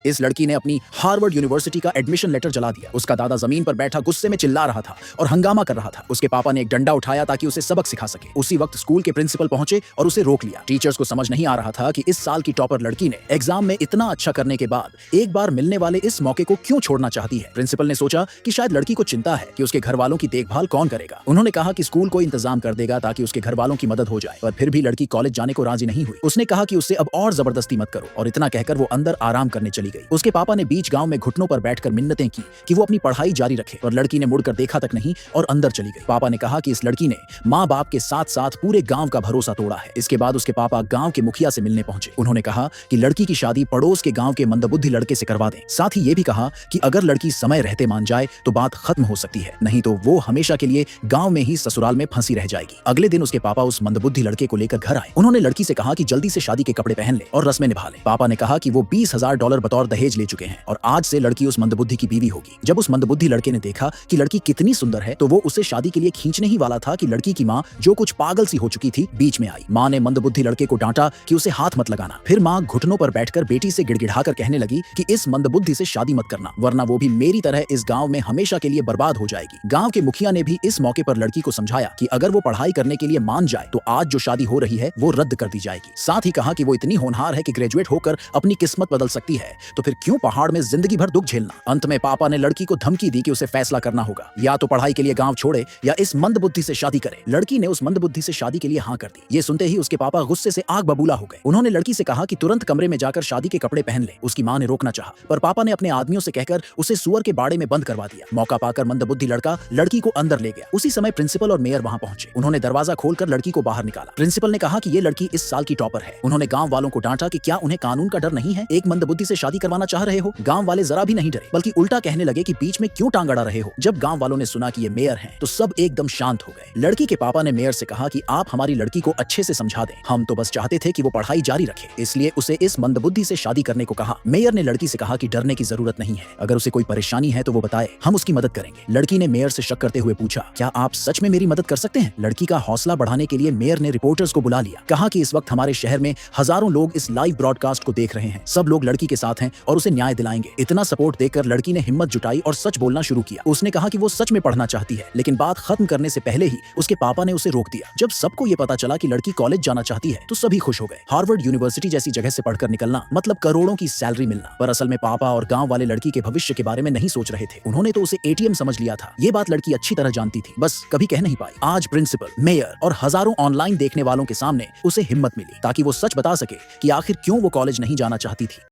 इस लड़की ने अपनी हार्वर्ड यूनिवर्सिटी का एडमिशन लेटर जला दिया। उसका दादा जमीन पर बैठा गुस्से में चिल्ला रहा था और हंगामा कर रहा था। उसके पापा ने एक डंडा उठाया ताकि उसे सबक सिखा सके। उसी वक्त स्कूल के प्रिंसिपल पहुंचे और उसे रोक लिया। टीचर्स को समझ नहीं आ रहा था कि इस साल की टॉपर लड़की ने एग्जाम में इतना अच्छा करने के बाद एक बार मिलने वाले इस मौके को क्यों छोड़ना चाहती है। प्रिंसिपल ने सोचा कि शायद लड़की को चिंता है कि उसके घर वालों की देखभाल कौन करेगा। उन्होंने कहा कि स्कूल कोई इंतजाम कर देगा ताकि उसके घर वालों की मदद हो जाए, पर फिर भी लड़की कॉलेज जाने को राजी नहीं हुई। उसने कहा कि उससे अब और जबरदस्ती मत करो, और इतना कहकर वो अंदर आराम करने चली गई। उसके पापा ने बीच गांव में घुटनों पर बैठकर मिन्नतें की कि वो अपनी पढ़ाई जारी रखे, और लड़की ने मुड़कर देखा तक नहीं और अंदर चली गई। पापा ने कहा कि इस लड़की ने माँ बाप के साथ साथ पूरे गांव का भरोसा तोड़ा है। इसके बाद उसके पापा गांव के मुखिया से मिलने पहुंचे। उन्होंने कहा कि लड़की की शादी पड़ोस के गांव के मंदबुद्धि लड़के से करवा दें। साथ ही ये भी कहा कि अगर लड़की समय रहते मान जाए तो बात खत्म हो सकती है, नहीं तो वो हमेशा के लिए गांव में ही ससुराल में फंसी रह जाएगी। अगले दिन उसके पापा उस मंदबुद्धि लड़के को लेकर घर आए। उन्होंने लड़की से कहा कि जल्दी से शादी के कपड़े पहन ले और रस्में निभा ले। पापा ने कहा कि वो $20,000 बतौर दहेज ले चुके हैं और आज से लड़की उस मंदबुद्धि की बीवी होगी। जब उस मंदबुद्धि लड़के ने देखा कि लड़की कितनी सुंदर है तो वो उसे शादी के लिए खींचने ही वाला था कि लड़की की माँ, जो कुछ पागल सी हो चुकी थी, बीच में आई। माँ ने मंदबुद्धि लड़के को डांटा कि उसे हाथ मत लगाना। फिर माँ घुटनों पर बैठकर बेटी से गिड़गिड़ाकर कहने लगी कि इस मंदबुद्धि से शादी मत करना, वरना वो भी मेरी तरह इस गांव में हमेशा के लिए बर्बाद हो जाएगी। गांव के मुखिया ने भी इस मौके पर लड़की को समझाया कि अगर वो पढ़ाई करने के लिए मान जाए तो आज जो शादी हो रही है वो रद्द कर दी जाएगी। साथ ही कहा कि वो इतनी होनहार है कि ग्रेजुएट होकर अपनी किस्मत बदल सकती है, तो फिर क्यों पहाड़ में जिंदगी भर दुख झेलना। अंत में पापा ने लड़की को धमकी दी कि उसे फैसला करना होगा, या तो पढ़ाई के लिए गांव छोड़े या इस मंदबुद्धि से शादी करे। लड़की ने उस मंदबुद्धि से शादी के लिए हाँ कर दी। ये सुनते ही उसके पापा गुस्से से आग बबूला हो गए। उन्होंने लड़की से कहा कि तुरंत कमरे में जाकर शादी के कपड़े पहन ले। उसकी मां ने रोकना चाहा, पर पापा ने अपने आदमियों से कहकर उसे सुअर के बाड़े में बंद करवा दिया। मौका पाकर मंदबुद्धि लड़का लड़की को अंदर ले गया। उसी समय प्रिंसिपल और मेयर वहां पहुंचे। उन्होंने दरवाजा खोलकर लड़की को बाहर निकाला। प्रिंसिपल ने कहा कि ये लड़की इस साल की टॉपर है। उन्होंने गांव वालों को डांटा कि क्या उन्हें कानून का डर नहीं है, एक मंदबुद्धि से शादी करवाना चाह रहे हो। गांव वाले जरा भी नहीं डरे, बल्कि उल्टा कहने लगे कि बीच में क्यों टांग अड़ा रहे हो। जब गांव वालों ने सुना कि ये मेयर हैं, तो सब एकदम शांत हो गए। लड़की के पापा ने मेयर से कहा कि आप हमारी लड़की को अच्छे से समझा दें, हम तो बस चाहते थे कि वो पढ़ाई जारी रखे, इसलिए उसे इस मंदबुद्धि से शादी करने को कहा। मेयर ने लड़की से कहा कि डरने की जरूरत नहीं है, अगर उसे कोई परेशानी है तो वो बताए, हम उसकी मदद करेंगे। लड़की ने मेयर से शक करते हुए पूछा, क्या आप सच में मेरी मदद कर सकते हैं। लड़की का हौसला बढ़ाने के लिए मेयर ने रिपोर्टर्स को बुला लिया। कहा कि इस वक्त हमारे शहर में हजारों लोग इस लाइव ब्रॉडकास्ट को देख रहे हैं, सब लोग लड़की के साथ हैं और उसे न्याय दिलाएंगे। इतना सपोर्ट देकर लड़की ने हिम्मत जुटाई और सच बोलना शुरू किया। उसने कहा कि वो सच में पढ़ना चाहती है, लेकिन बात खत्म करने से पहले ही उसके पापा ने उसे रोक दिया। जब सबको ये पता चला कि लड़की कॉलेज जाना चाहती है तो सभी खुश हो गए। हार्वर्ड यूनिवर्सिटी जैसी जगह से पढ़कर निकलना मतलब करोड़ों की सैलरी मिलना। पर असल में पापा और गांव वाले लड़की के भविष्य के बारे में नहीं सोच रहे थे। उन्होंने तो उसे एटीएम समझ लिया था। ये बात लड़की अच्छी तरह जानती थी, बस कभी कह नहीं पाई। आज प्रिंसिपल, मेयर और हजारों ऑनलाइन देखने वालों के सामने उसे हिम्मत मिली ताकि वो सच बता सके कि आखिर क्यों वो कॉलेज नहीं जाना चाहती थी।